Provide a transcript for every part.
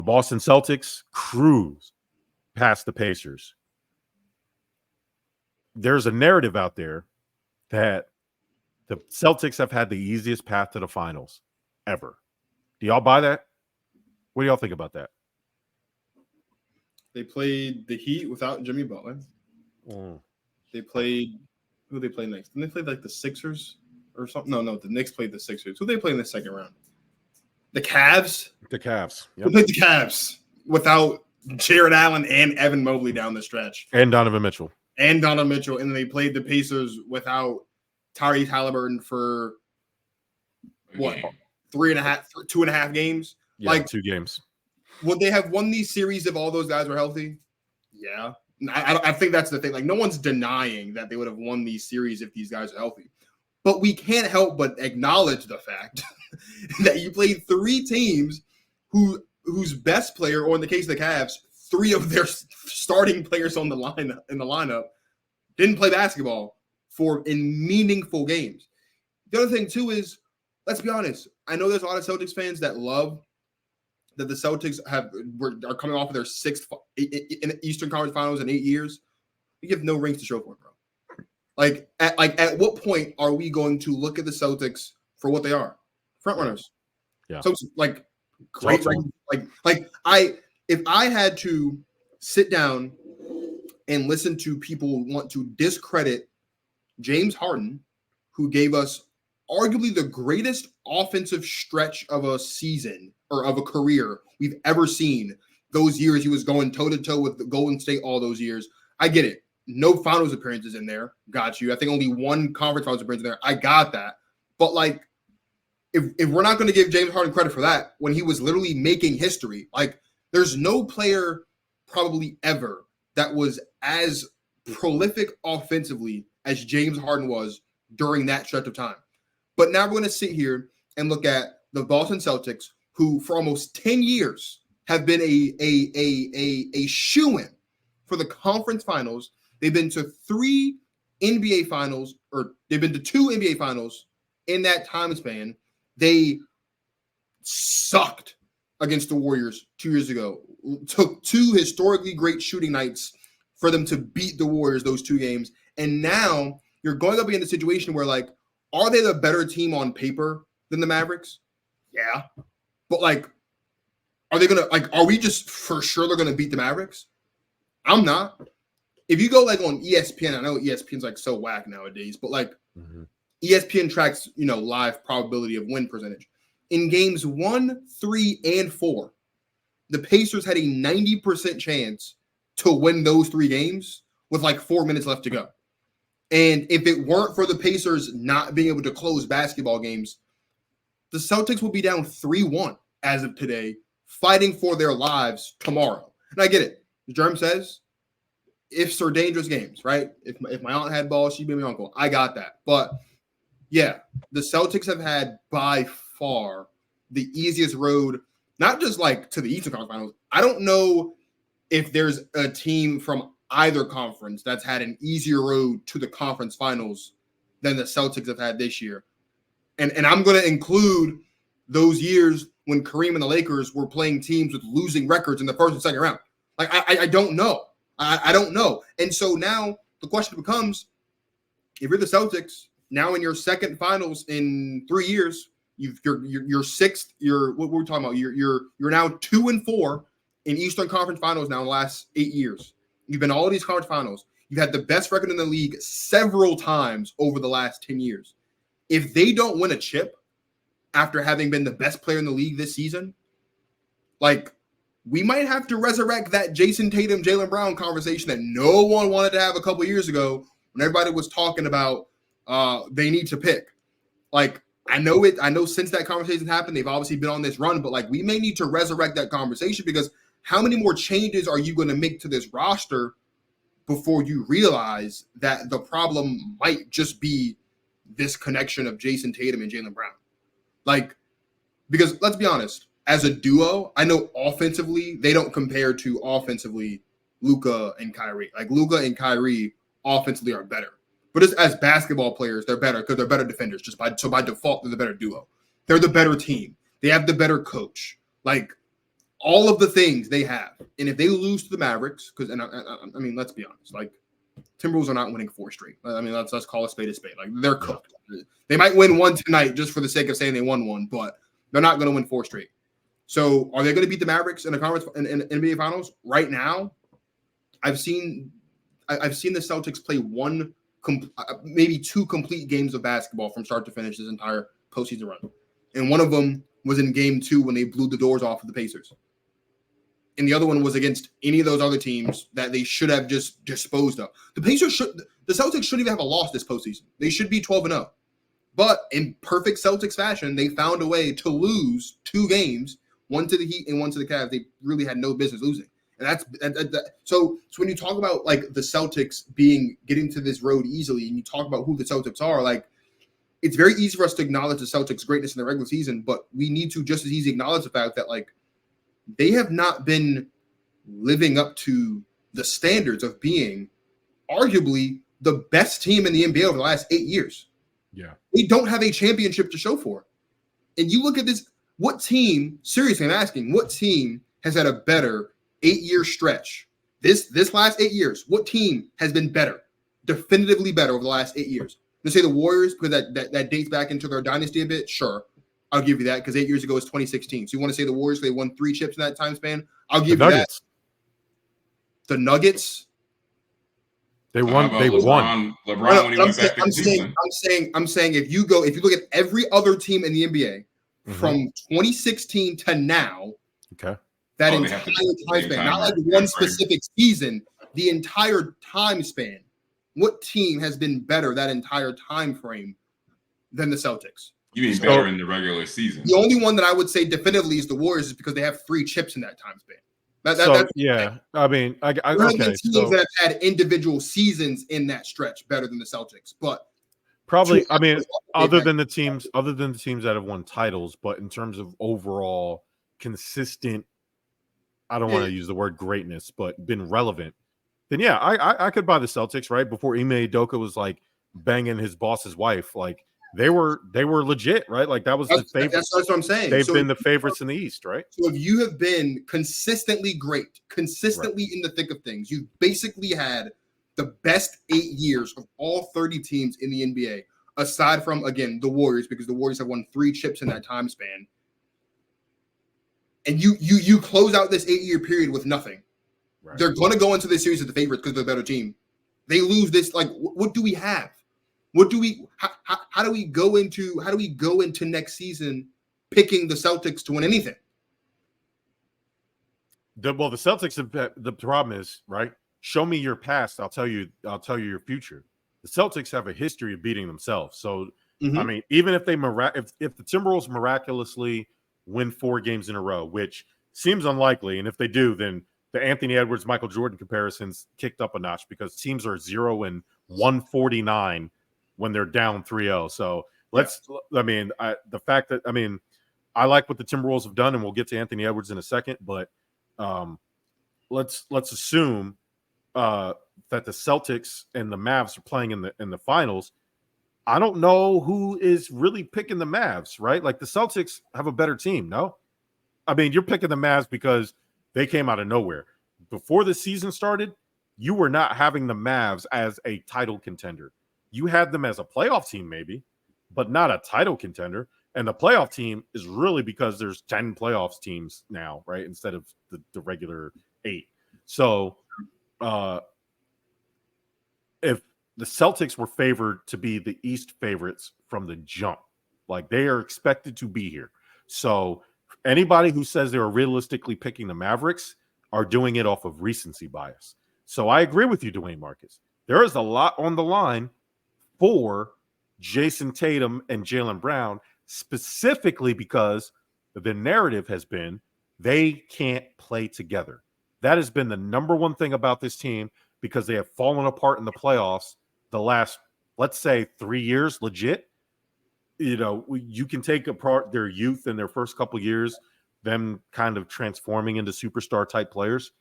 Boston Celtics cruise past the Pacers. There's a narrative out there that the Celtics have had the easiest path to the finals ever. Do y'all buy that? What do y'all think about that? They played the Heat without Jimmy Butler. They played – who they played next? Didn't they play like the Sixers or something? No, the Knicks played the Sixers. Who they played in the second round? The Cavs? The Cavs. Yep. They played the Cavs without Jared Allen and Evan Mobley down the stretch. And Donovan Mitchell. And then they played the Pacers without Tyrese Halliburton for what? 2.5 games? Yeah, like 2 games. Would they have won these series if all those guys were healthy? Yeah. I think that's the thing. Like, no one's denying that they would have won these series if these guys are healthy. But we can't help but acknowledge the fact that you played 3 teams whose best player, or in the case of the Cavs, 3 of their starting players in the lineup didn't play basketball in meaningful games. The other thing, too, is, let's be honest, I know there's a lot of Celtics fans that love that the Celtics are coming off of their 6th in Eastern Conference Finals in 8 years. We have no rings to show for it, bro. Like at what point are we going to look at the Celtics for what they are? Front runners. Yeah. So like great. If I had to sit down and listen to people want to discredit James Harden, who gave us arguably the greatest offensive stretch of a season or of a career we've ever seen. Those years he was going toe-to-toe with the Golden State all those years. I get it. No finals appearances in there. Got you. I think only 1 conference finals appearance in there. I got that. But, like, if we're not going to give James Harden credit for that when he was literally making history, like, there's no player probably ever that was as prolific offensively as James Harden was during that stretch of time. But now we're going to sit here and look at the Boston Celtics, who for almost 10 years have been a shoo-in for the conference finals. They've been to 3 NBA finals, or they've been to 2 NBA finals in that time span. They sucked against the Warriors 2 years ago. Took 2 historically great shooting nights for them to beat the Warriors those 2 games. And now you're going up against a situation where, like, are they the better team on paper than the Mavericks? Yeah. But, like, are they going to, like, are we just for sure they're going to beat the Mavericks? I'm not. If you go, like, on ESPN, I know ESPN's, like, so whack nowadays, but, like, ESPN tracks, live probability of win percentage. In games 1, 3, and 4, the Pacers had a 90% chance to win those 3 games with, like, 4 minutes left to go. And if it weren't for the Pacers not being able to close basketball games, the Celtics will be down 3-1 as of today, fighting for their lives tomorrow. And I get it. Jerm says, ifs are dangerous games, right? If my aunt had balls, she'd be my uncle. I got that. But, yeah, the Celtics have had by far the easiest road, not just, like, to the Eastern Conference Finals. I don't know if there's a team from either conference that's had an easier road to the conference finals than the Celtics have had this year. And I'm going to include those years when Kareem and the Lakers were playing teams with losing records in the first and second round. Like, I don't know. I don't know. And so now the question becomes, if you're the Celtics, now in your second finals in 3 years, you're sixth, what we're talking about, you're now 2-4 in Eastern Conference Finals now in the last 8 years. You've been all of these conference finals. You've had the best record in the league several times over the last 10 years. If they don't win a chip after having been the best player in the league this season, like, we might have to resurrect that Jason Tatum, Jaylen Brown conversation that no one wanted to have a couple years ago when everybody was talking about they need to pick. Like, I know since that conversation happened, they've obviously been on this run, but, like, we may need to resurrect that conversation, because how many more changes are you going to make to this roster before you realize that the problem might just be this connection of Jason Tatum and Jaylen Brown? Like, because let's be honest, as a duo, I know offensively, they don't compare to offensively Luka and Kyrie. Like, Luka and Kyrie offensively are better. But as basketball players, they're better because they're better defenders. So by default, they're the better duo. They're the better team. They have the better coach. Like, all of the things they have, and if they lose to the Mavericks, because I mean, let's be honest, like Timberwolves are not winning 4 straight. I mean, let's call a spade a spade. Like they're cooked. They might win one tonight just for the sake of saying they won one, but they're not going to win 4 straight. So are they going to beat the Mavericks in the conference in NBA Finals right now? I've seen the Celtics play maybe 2 complete games of basketball from start to finish this entire postseason run, and one of them was in Game 2 when they blew the doors off of the Pacers. And the other one was against any of those other teams that they should have just disposed of. The Celtics shouldn't even have a loss this postseason. They should be 12-0. But in perfect Celtics fashion, they found a way to lose 2 games, one to the Heat and one to the Cavs. They really had no business losing. And so when you talk about like the Celtics getting to this road easily, and you talk about who the Celtics are, like it's very easy for us to acknowledge the Celtics' greatness in the regular season, but we need to just as easy acknowledge the fact that like they have not been living up to the standards of being arguably the best team in the NBA over the last 8 years. Yeah. They don't have a championship to show for. And you look at this, what team, seriously, I'm asking, what team has had a better 8-year stretch? This last 8 years, what team has been better, definitively better over the last 8 years? Let's say the Warriors, because that dates back into their dynasty a bit. Sure. I'll give you that because 8 years ago was 2016. So you want to say the Warriors, they won 3 chips in that time span? I'll give you that. The Nuggets. They won. They won. LeBron when he went back to Cleveland. I'm saying if you look at every other team in the NBA from 2016 to now, okay, that entire time span, not like one specific season, the entire time span. What team has been better that entire time frame than the Celtics? You mean better in the regular season? The only one that I would say definitively is the Warriors, is because they have 3 chips in that time span. Yeah, I mean, okay. Teams that have had individual seasons in that stretch better than the Celtics, but probably, I mean, other than the teams that have won titles, but in terms of overall consistent, I don't want to use the word greatness, but been relevant. Then yeah, I could buy the Celtics right before Ime Udoka was like banging his boss's wife, like. They were legit, right? Like that was the favorite. That's what I'm saying. They've been the favorites in the East, right? So if you have been consistently great, consistently in the thick of things, you've basically had the best 8 years of all 30 teams in the NBA, aside from, again, the Warriors, because the Warriors have won 3 chips in that time span. And you close out this 8-year period with nothing. Right. They're going to go into this series as the favorites because they're a better team. They lose this. Like, what do we have? What do we? How do we go into next season picking the Celtics to win anything? The Celtics. The problem is, right? Show me your past. I'll tell you your future. The Celtics have a history of beating themselves. So I mean, even if if the Timberwolves miraculously win 4 games in a row, which seems unlikely, and if they do, then the Anthony Edwards Michael Jordan comparisons kicked up a notch because teams are 0-149. When they're down 3-0. So I mean, the fact that, I mean, I like what the Timberwolves have done, and we'll get to Anthony Edwards in a second, but let's assume that the Celtics and the Mavs are playing in the finals. I don't know who is really picking the Mavs, right? Like the Celtics have a better team, no? I mean, you're picking the Mavs because they came out of nowhere. Before the season started, you were not having the Mavs as a title contender. You had them as a playoff team, maybe, but not a title contender. And the playoff team is really because there's 10 playoffs teams now, right? Instead of the regular 8. So if the Celtics were favored to be the East favorites from the jump, like they are expected to be here. So anybody who says they're realistically picking the Mavericks are doing it off of recency bias. So I agree with you, Dwayne Marcus. There is a lot on the line for Jason Tatum and Jaylen Brown, specifically because the narrative has been they can't play together. That has been the number one thing about this team because they have fallen apart in the playoffs the last, let's say, 3 years, legit. You know, you can take apart their youth in their first couple of years, them kind of transforming into superstar type players.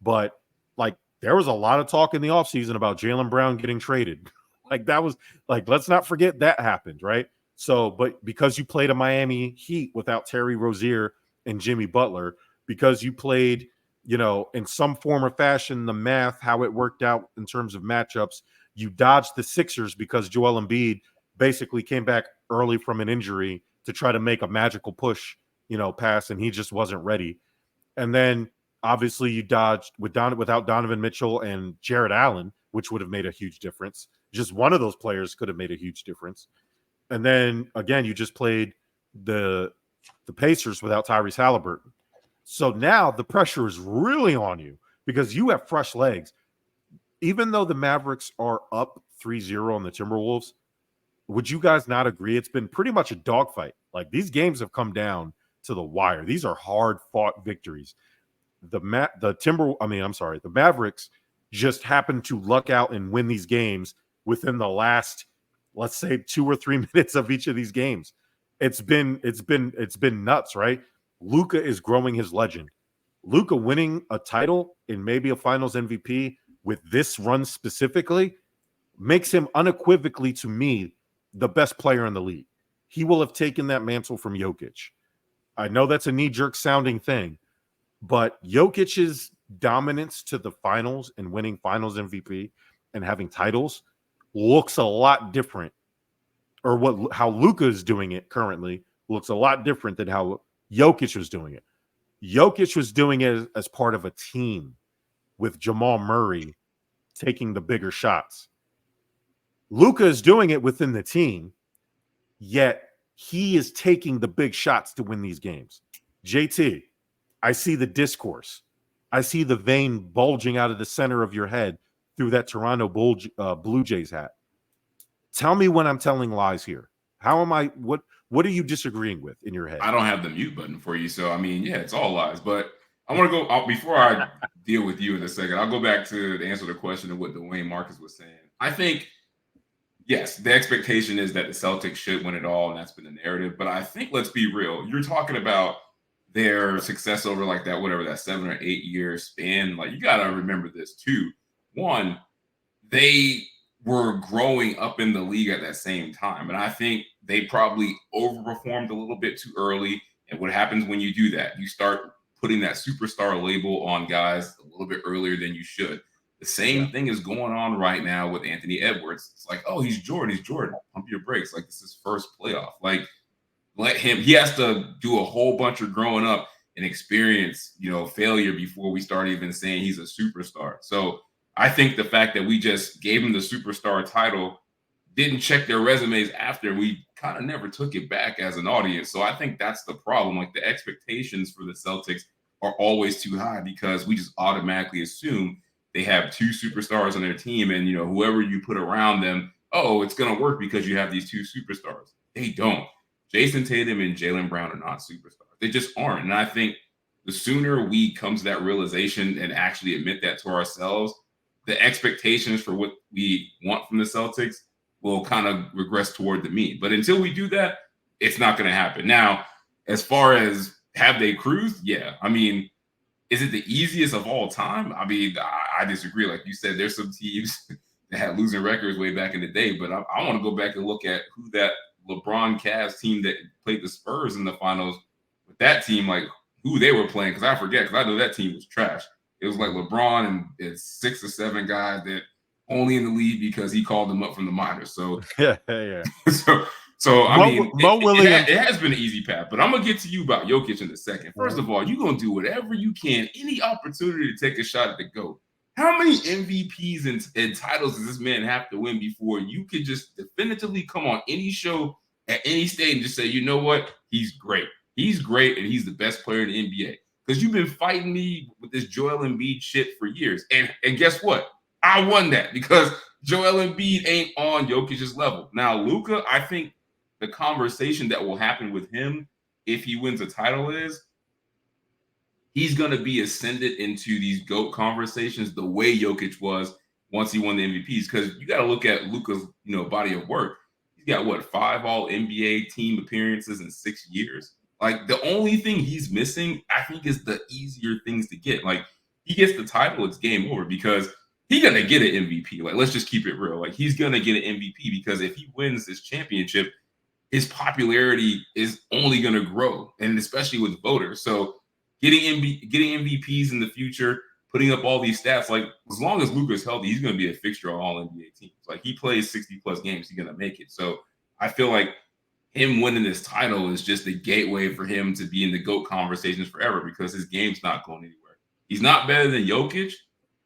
But like there was a lot of talk in the offseason about Jaylen Brown getting traded. Like that was like, let's not forget that happened, right? So, but because you played a Miami Heat without Terry Rozier and Jimmy Butler, because you played, in some form or fashion, the math, how it worked out in terms of matchups. You dodged the Sixers because Joel Embiid basically came back early from an injury to try to make a magical push, pass, and he just wasn't ready. And then obviously you dodged without Donovan Mitchell and Jared Allen, which would have made a huge difference. Just one of those players could have made a huge difference. And then again, you just played the Pacers without Tyrese Halliburton. So now the pressure is really on you because you have fresh legs. Even though the Mavericks are up 3-0 on the Timberwolves, would you guys not agree? It's been pretty much a dogfight. Like, these games have come down to the wire. These are hard-fought victories. The Mavericks just happened to luck out and win these games within the last, let's say, 2 or 3 minutes of each of these games. It's been nuts, right? Luka is growing his legend. Luka winning a title and maybe a Finals MVP with this run specifically makes him unequivocally, to me, the best player in the league. He will have taken that mantle from Jokic. I know that's a knee-jerk sounding thing, but Jokic's dominance to the finals and winning Finals MVP and having titles looks a lot different, or how Luka is doing it currently looks a lot different than how Jokic was doing it. Jokic was doing it as part of a team with Jamal Murray taking the bigger shots. Luka is doing it within the team, yet he is taking the big shots to win these games. JT, I see the discourse. I see the vein bulging out of the center of your head through that Toronto Blue Jays hat. Tell me when I'm telling lies here. How am I? What are you disagreeing with in your head? I don't have the mute button for you, so I mean, yeah, it's all lies. But I want to go before I deal with you in a second. I'll go back to answer the question of what Dwayne Marcus was saying. I think, yes, the expectation is that the Celtics should win it all, and that's been the narrative. But I think, let's be real. You're talking about their success over like that, whatever, that 7 or 8 year span. Like, you got to remember this too. One, they were growing up in the league at that same time. And I think they probably overperformed a little bit too early. And what happens when you do that? You start putting that superstar label on guys a little bit earlier than you should. The same thing is going on right now with Anthony Edwards. It's like, oh, he's Jordan. Pump your brakes. Like, this is his first playoff. Like, he has to do a whole bunch of growing up and experience, failure before we start even saying he's a superstar. So I think the fact that we just gave him the superstar title, didn't check their resumes after, we kind of never took it back as an audience. So I think that's the problem. Like, the expectations for the Celtics are always too high because we just automatically assume they have 2 superstars on their team, and whoever you put around them, oh, it's going to work because you have these 2 superstars. They don't. Jason Tatum and Jaylen Brown are not superstars. They just aren't. And I think the sooner we come to that realization and actually admit that to ourselves, the expectations for what we want from the Celtics will kind of regress toward the mean. But until we do that, it's not going to happen. Now, as far as have they cruised? Yeah. I mean, is it the easiest of all time? I mean, I disagree. Like you said, there's some teams that had losing records way back in the day, but I want to go back and look at who that LeBron Cavs team that played the Spurs in the finals with that team, like who they were playing. Because I forget, because I know that team was trash. It was like LeBron and it's 6 or 7 guys that only in the league because he called them up from the minors. So yeah. So I mean, it has been an easy path. But I'm gonna get to you about Jokic in a second. First of all, you're gonna do whatever you can, any opportunity to take a shot at the GOAT. How many MVPs and titles does this man have to win before you could just definitively come on any show at any stage and just say, you know what, he's great. He's great, and he's the best player in the NBA. Because you've been fighting me with this Joel Embiid shit for years. And guess what? I won that because Joel Embiid ain't on Jokic's level. Now, Luka, I think the conversation that will happen with him if he wins a title is he's going to be ascended into these GOAT conversations the way Jokic was once he won the MVPs. Because you got to look at Luka's, body of work. He's got, 5 all-NBA team appearances in 6 years. Like, the only thing he's missing, I think, is the easier things to get. Like, he gets the title, it's game over because he's going to get an MVP. Like, let's just keep it real. Like, he's going to get an MVP because if he wins this championship, his popularity is only going to grow, and especially with voters. So getting MVPs in the future, putting up all these stats. Like, as long as Luka is healthy, he's going to be a fixture on all NBA teams. Like, he plays 60+ games, he's going to make it. So I feel like him winning this title is just a gateway for him to be in the GOAT conversations forever because his game's not going anywhere. He's not better than Jokic,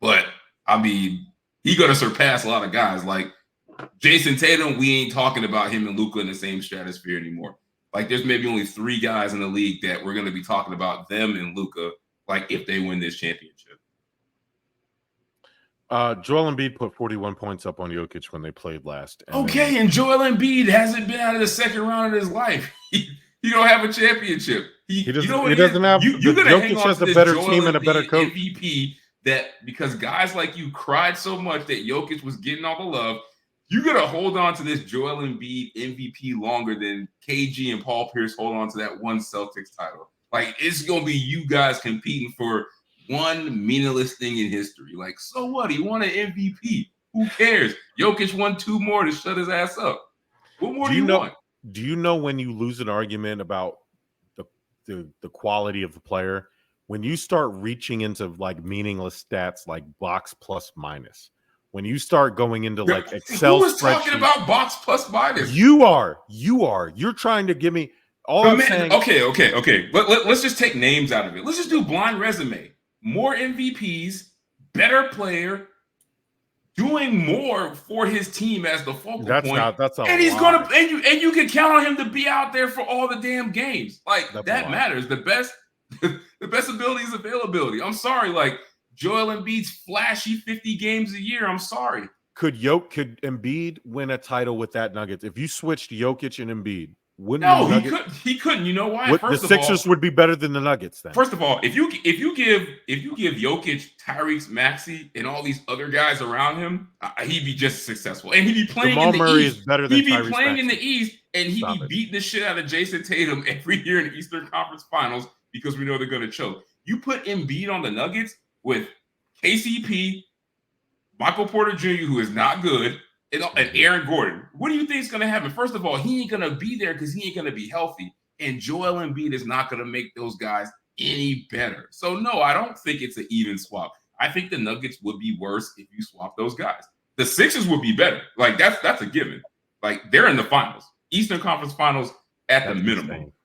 but I mean, he's going to surpass a lot of guys. Like Jason Tatum, we ain't talking about him and Luka in the same stratosphere anymore. Like, there's maybe only 3 guys in the league that we're going to be talking about them and Luka, like, if they win this championship. Joel Embiid put 41 points up on Jokic when they played last. And Joel Embiid hasn't been out of the second round of his life. He don't have a championship. He doesn't have. You're going to hang on to this better Joel team and a better coach. MVP that because guys like you cried so much that Jokic was getting all the love. You're going to hold on to this Joel Embiid MVP longer than KG and Paul Pierce hold on to that one Celtics title. Like, it's going to be you guys competing for one meaningless thing in history. Like, so what? He won an MVP. Who cares? Jokic won 2 more to shut his ass up. What more do you want? Do you know when you lose an argument about the quality of the player? When you start reaching into like meaningless stats like box plus minus. When you start going into like Excel spreadsheets. Who was talking about box plus minus? You are. You're trying to give me all I'm saying. Okay. Let's just take names out of it. Let's just do blind resume. More MVPs, better player, doing more for his team as the focal point. That's a and he's gonna and you can count on him to be out there for all the damn games. Like that matters. The best ability is availability. I'm sorry, like Joel Embiid's flashy 50 games a year. I'm sorry. Could Embiid win a title with that Nuggets? If you switched Jokic and Embiid, he couldn't. You know why? The Sixers would be better than the Nuggets then. First of all, if you give Jokic, Tyrese Maxey, and all these other guys around him, he'd be just as successful, and he'd be playing in the East. Is better than Tyrese Maxey. In the East, and he'd be beating the shit out of Jason Tatum every year in the Eastern Conference Finals because we know they're going to choke. You put Embiid on the Nuggets with KCP, Michael Porter Jr., who is not good, and Aaron Gordon. What do you think is going to happen? First of all, he ain't going to be there because he ain't going to be healthy. And Joel Embiid is not going to make those guys any better. So, no, I don't think it's an even swap. I think the Nuggets would be worse if you swap those guys. The Sixers would be better. Like, that's a given. Like, they're in the finals. Eastern Conference Finals at the minimum.